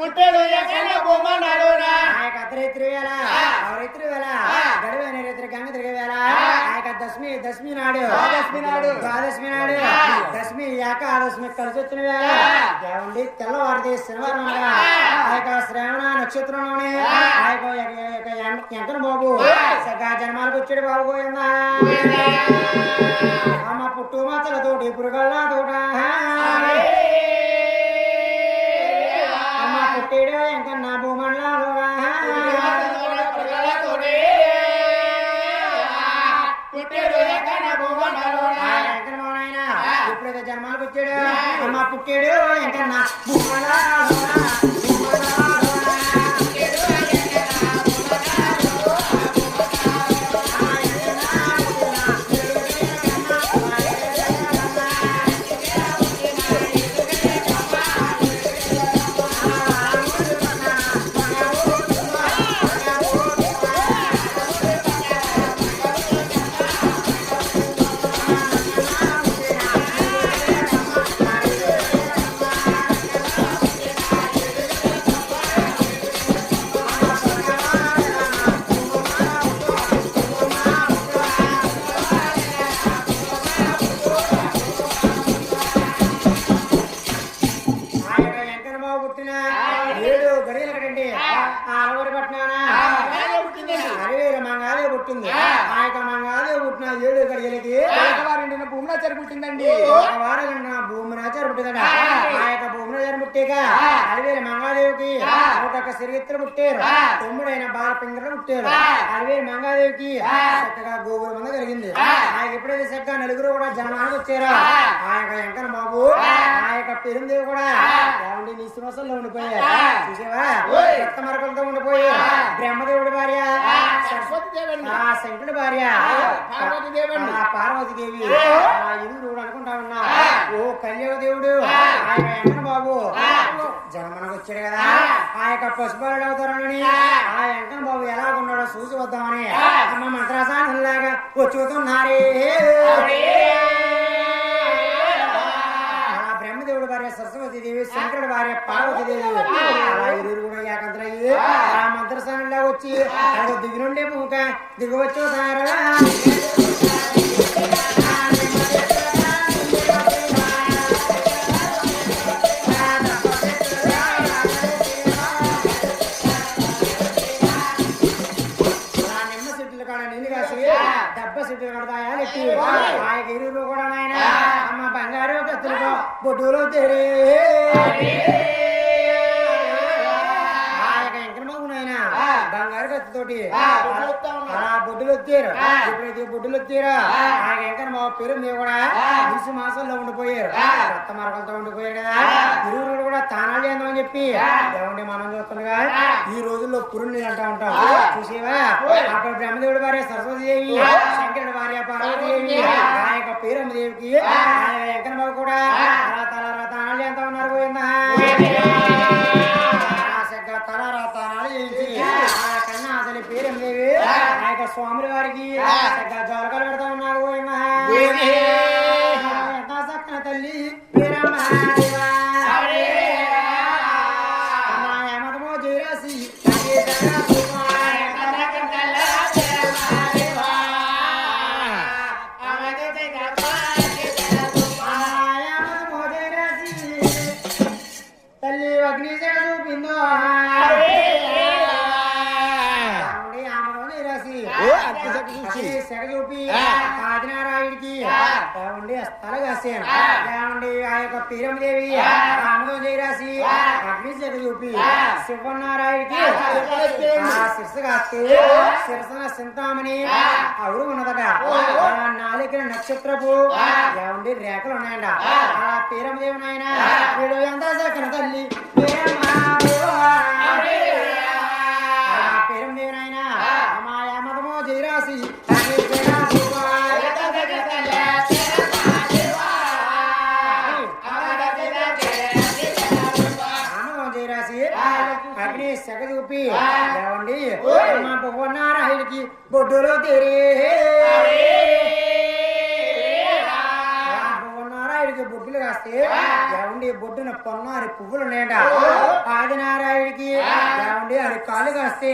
పుట్టడు ఎక్కడ బొమ్మన్నాడు ఆయక అర్ధరైత్రి వేళ అవరైత్రి వేళ గడివైన రైత్రి గంగ తిరిగే వేళ ఆయక దశమి నాడు ద్వాదశమి నాడు దశమి ఏకాదశమి కలిసి వచ్చిన వేళ ఏమండి తెల్లవారిది శనివారం ఆయక శ్రావణ నక్షత్రంలోనే ఆయక ఎంకన బాబు సగా జన్మాలకు వచ్చాడు బాబు పోయిందా అమ్మ పుట్టు మాతలతోటి పురుగల్లా తోట అమ్మ పుట్టేడు ఎంకన్నా భూమండలాలు ఇప్పుడు జన్మాలకు వచ్చాడు అమ్మ పుట్టాడు ఎంకన్నా భూమండలాలు పుట్టిందండి భూమినాచారు పుట్టిందండి ఆ యొక్క భూమినాచారు పుట్టేగా అలివేలు మంగాదేవికి ఒక సిరిగిత్తలు పుట్టారు తొమ్మిడైన బాల పింగరలు పుట్టారు అలివేలు మంగాదేవికి చక్కగా గోగుల మంద కలిగింది ఆ ఎప్పుడైతే చక్కగా నలుగురు కూడా జన్మానికి వచ్చారో ఆ యొక్క వెంకన్న బాబు ఆ యొక్క పెరుందేవి కూడా ఏమండి నీ శ్వాసంలో ఉండిపోయారు చూసావా రక్త మరకలతో ఉండిపోయారు బ్రహ్మదేవుడి భార్య సరస్వతి దేవి ఆ శంకుడి భార్య పార్వతీదేవి ఇరువురు అనుకుంటా ఉన్నా ఓ కళ్యాణ దేవుడు ఆ యొక్క వెంకన్న బాబు జన్మనకు వచ్చాడు కదా ఆ యొక్క పశుపాలు అవుతారని ఆ వెంకన్న బాబు ఎలా ఉన్నాడో చూసి వద్దామని అమ్మ మంత్రాసానులాగా వచ్చుతున్నారే బ్రహ్మదేవుడు భార్య సరస్వతి దేవి శంకరుడు భార్య పార్వతీదేవి అలా ఇరువురు కూడా ఏకంతరయ్యి ఆ మంత్రస్థానంలో వచ్చి దిగునుండే పూక దిగవచ్చు సారా ఆయక ఇరువురు కూడా నాయన అమ్మ బంగారు కత్తులతో బొడ్డులో తెరే ఆయక ఎంకనబాబు నాయన బంగారు కత్తితోటి అలా బొడ్డులు వచ్చారు ఎప్పుడైతే బొడ్డులు వచ్చారో ఆయక ఎంకనబాబు పేరు మీద కూడా నిమిష మాసంలో ఉండిపోయారు రక్త మరకలతో ఉండిపోయారు కదా ఇరువురు కూడా తానాలు చేద్దామని చెప్పి ఏమండి మనం చూస్తుండగా ఈ రోజుల్లో పురుణ్ణి అంటా ఉంటాం చూసేవా అక్కడ బ్రహ్మదేవుడి భార్య సరస్వతీదేవి శంకరుడి భార్య పార్వతీదేవి ఆ యొక్క పేరమ్మదేవికి వెంకన్న బాబు కూడా తలారా తానాలు చేస్తా ఉన్నారు పోయిందా తలారా తానాలు చేయించి ఆ కన్నా అసలు పేరమ్మదేవి ఆ యొక్క స్వాముల వారికి జోలకాలు పెడతా ఉన్నారు పోయిందా ఎంత చక్కన తల్లి పేరమ్మ తల్లి అగ్ని చూపిందో సెగ చూపి ఆదినారాయుడికి ఏమండి స్థల కాసాను ఏమండి ఆ యొక్క పీరమదేవి ఆమదం చేయరాసి అగ్ని సెగ చూపి శివనారాయుడికి శిరస కాస్తే శిరసన సింతామణి అవుడు ఉన్నదట నాలుగు నక్షత్రపు ఏమండి రేఖలు ఉన్నాయంట ఆ పీరమదేవి నాయన వీడు ఎంత చక్కన తల్లి పేరమదేవి నాయన అమాయామదమో జయరాసి అగ్ని సెగ చూపి ఏమండి మా భువనారాయుడికి బొడ్డులో తీరే భువనారాయుడికి బొడ్డు బొడ్డులు కాస్తే ఏమండి బొడ్డున పొన్నారి పువ్వులు ఉన్నాయట ఆదినారాయుడికి ఏమండి అరికాళ్ళు కాస్తే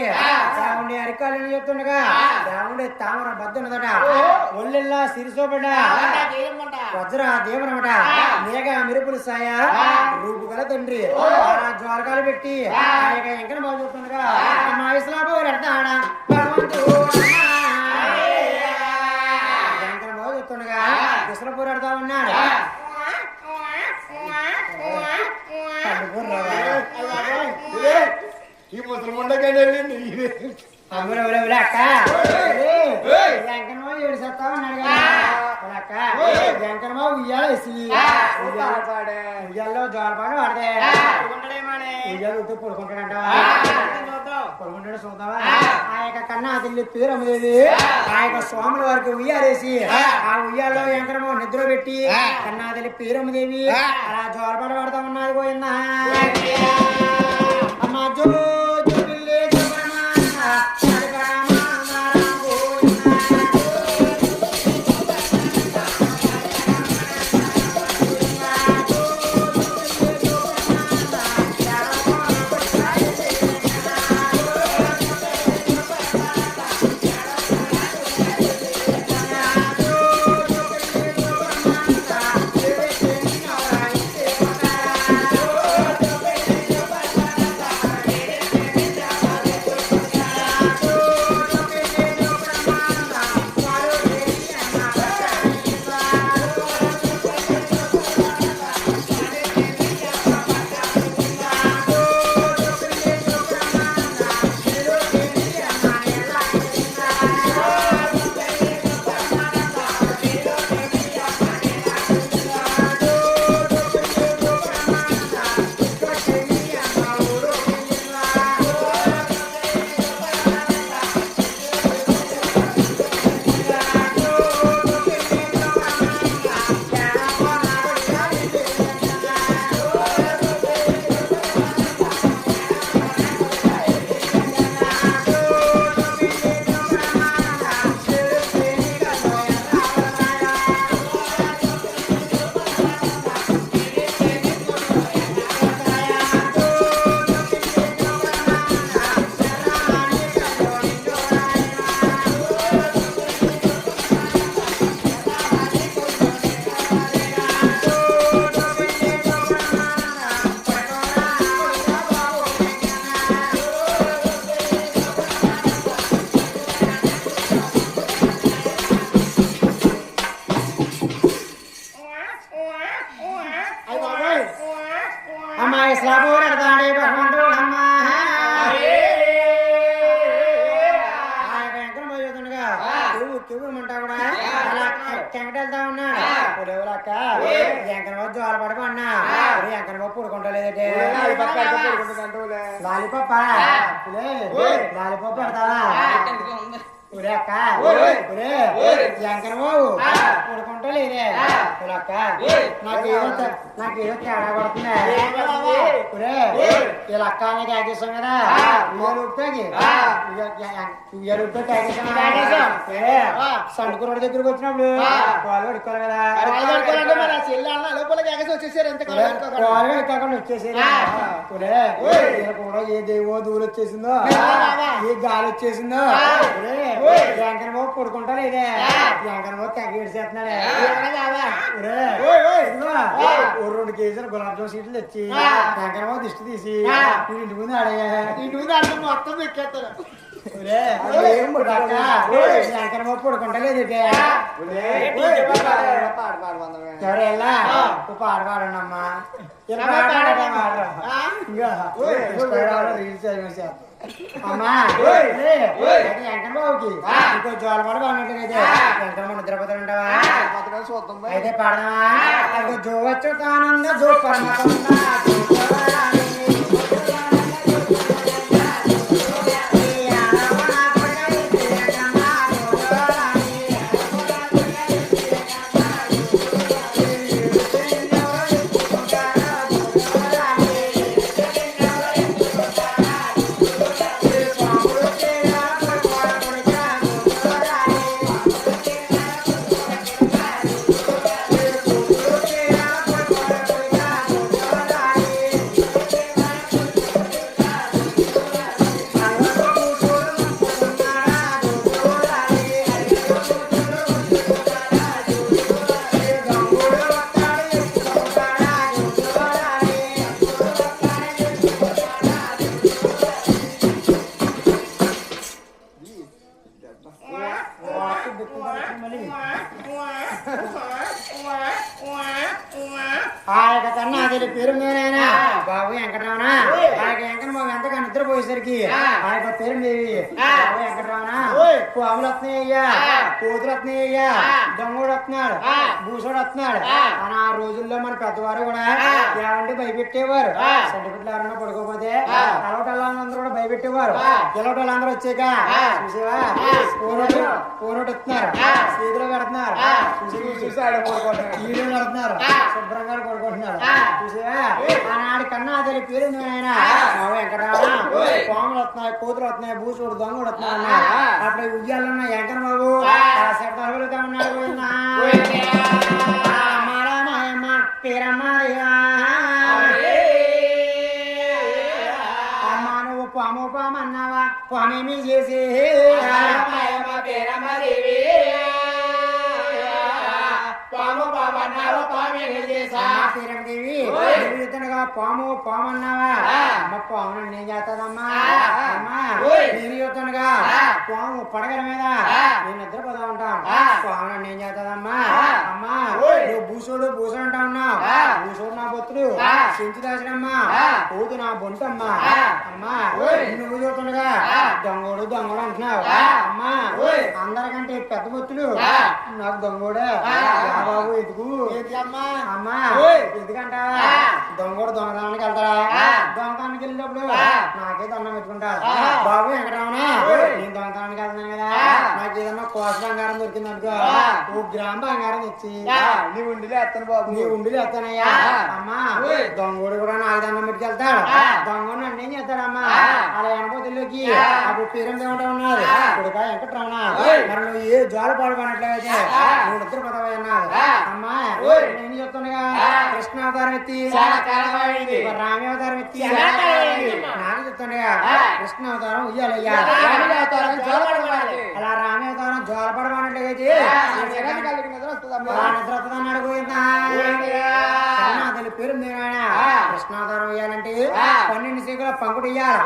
ఏమండి అరికాళ్ళు చెప్తుండగా ఏమండి తామర బద్దున్నదట ఒళ్ళెల్లా సిరిసోబడ వజ్ర దేవనమట మేఘ మెరుపులు సాయ రూపు గల తండ్రి జ్వారకాలు పెట్టి ఆయన ఎంకన బాగు చెప్తుండగా మా ఇస్లాం పెడతాడా భగవంతుడు ఎంకన బాగు చెప్తుండగా ఇస్లాపూర్ పెడతా ఉన్నాడు ఈ ముసలి ముండకండి వెళ్ళింది అక్క వెంకనమా ఏడు సత్తా ఉన్నాడు అక్క వెంకనమా ఉయ్యాలేసి ఉయ్యాల్లో జోరపాటు వాడితే ఉయ్యాలు ఉత్తి పడుకుంటాడంట పడుకుంటాడు చూద్దామా ఆ యొక్క కన్నా తల్లి పేరు అమ్మదేవి ఆ యొక్క స్వాముల వారికి ఉయ్యాలేసి ఆ ఉయ్యాల్లో వెంకనమా నిద్ర పెట్టి కన్నా తల్లి పేరు అమ్మదేవి అలా జోరపాటు వాడుతా ఉన్నది పోయిందా అమ్మ జో వెంకటెళ్తా ఉన్నాడు ఎంకనబాబు జోల పడక అన్నా ఎంకనబాబు పుడుకుంటలేదంటే లాలిపప్ప లాలిపప్పు పెడతావా ఒరే అక్క ఎంకనబాబు పుడుకుంటా లేదే అక్క నాకేదో తేడా పడుతుందా ఒరే ఇలా అక్క అనేది ఆగేసాం కదా ఉయ్యాలుతో తాగేసాం సండుకురోడి దగ్గరికి వచ్చినప్పుడు పాలు కడుక్కోవాలి కదా పాలు కడుక్కోకుండా వచ్చేసారు కూడా ఏ దేవో దూరం వచ్చేసిందో ఏ గాలి వచ్చేసిందో వెంకనబాబు పడుకుంటా లేదే వెంకనబాబు తెగ ఏడ్చేస్తున్నాడే 2 కేజీలు గులాబ్ జామ్ సీట్లు తెచ్చి వెంకనబాబు దిష్టి తీసి ఇంటి ముందు ఆడయ్యా ఇంటి ముందు ఆడితే మొత్తం ఎక్కేస్తాడు వెంకనబాబు పడుకుంటా లేదు ఎవరెళ్ళా పాట పాడండమ్మా రీల్స్ అమ్మా వెంకనబాబుకి ఇంకో జోలపాటు బాగున్నట్లయితే వెంకనబాబు నిద్రపోతాడంటావా అయితే పాడదామా అది జో వచ్చు తానంద జో పరమాత్మ ఆ యొక్క కన్నా అదే పేరు మీదైనా బాబు వెంకటరమణ ఆ యొక్క వెంకట బాబు ఎంతగా నిద్రపోయేసరికి ఆ యొక్క పేరు మీది బాబు వెంకటరమణ పాములు వస్తున్నాయి అయ్యా, కోతులు వస్తున్నాయి అయ్యా, దొంగోడు వస్తున్నాడు, భూసోడు వస్తున్నాడు అని ఆ రోజుల్లో మన పెద్దవారు కూడా ఏమంటే భయపెట్టేవారు. సర్టిఫికెట్లు ఎవరన్నా పడుకోపోతే అలవటాలందరూ కూడా భయపెట్టేవారు. గెలవటాలందరూ వచ్చాక చూసేవా ఫోనోటి వస్తున్నారు, చేతిలో పెడుతున్నారు, చూసి ఆడ పడుకుంటున్నాడు. వీడియో పెడుతున్నారు, శుభ్రంగా పడుకుంటున్నారు. చూసేవా ఆనాడి కన్నా అదే పేరు ఆయన వెంకటరామ పాములు వస్తున్నాయి, కోతులు వస్తున్నాయి, భూసోడు దొంగడు వస్తున్నాడు. అప్పుడు ఉయ్యాలన్న వెంకట బాబు శబ్దాలుగా ఉన్నాడు. అమ్మా నువ్వు పాము పాము అన్నావా, పామేమి చేసి పాము పాము అన్నావా, అమ్మ పాము నేను చేస్తాదమ్మా, అమ్మా నేను చెప్తానుగా పాము పడగల మీద నేను నిద్రపోతా ఉంటాను, పాము నేను చేస్తాదమ్మా, అమ్మా నువ్వు భూసోడు భూసోడు అంటా ఉన్నావు, భూసోడు నా బొత్తుడు చెంచు దాచడమ్మా, కూతు నా బొంటమ్మా, అమ్మా నువ్వు చూస్తుండగా దొంగోడు దొంగడు అంటున్నావు, అమ్మా అందరికంటే పెద్ద బొత్తుడు నాకు దొంగోడే బాబు ఎదుగు అమ్మా ఎందుకంటావా, దొంగోడు దొంగదానికి వెళ్తారా, దొంగతానికి వెళ్ళినప్పుడు నాకే దండం పెట్టుకుంటారు. బాబు వెంకటరమణ నేను దొంగతానికి వెళ్తున్నాను కదా, నాకు ఏదన్నా కోస బంగారం దొరికింది అనుకో, 1 గ్రామ్ బంగారం ఇచ్చి నీ ఉండిలే ఎత్తాను బాబు, నీ ఉండిలు ఎత్తానయ్యా. అమ్మా దొంగోడు కూడా నాకు దండం పెట్టుకెళ్తాడు, దొంగోడు నన్ను ఏం చేస్తాడమ్మా, అలా ఎనపోతుల్లోకి అప్పుడు పేరు ఏమంటా ఉన్నారు కొడుక వెంకటరమణ, మరి నువ్వు ఏ జోల పాడుకున్నట్లయితే నువ్వు నిద్ర పదవి అన్నారు. అమ్మా నేను చెప్తుండగా కృష్ణ అవతారం ఎత్తి రామి అవతారం ఎత్తి నాకు చెప్తుండగా కృష్ణ అవతారం ఉయ్యాలయ్యా, అలా రామి అవతారం జోల పడమన్నట్లయితే నిద్ర వస్తుందన్నాడు పోయిందా. పేరు కృష్ణావతారం ఇయ్యాలంటే 12 శేకుల పంకుడు ఇయ్యాలి,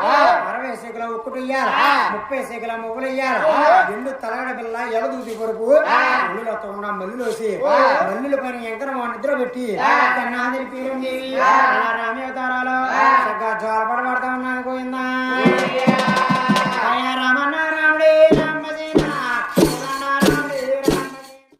60 శేకుల ఉక్కుడు ఇయ్యాలి, 30 శేకుల ముగ్గులు ఇయ్యాలి, ఎండు తలగడ పిల్ల ఎలదూసి కొరకు మల్లులు వస్తున్నా మల్లులు వచ్చి మల్లుల పైన ఎంకర నిద్ర పెట్టి కన్నాదిరి పేరు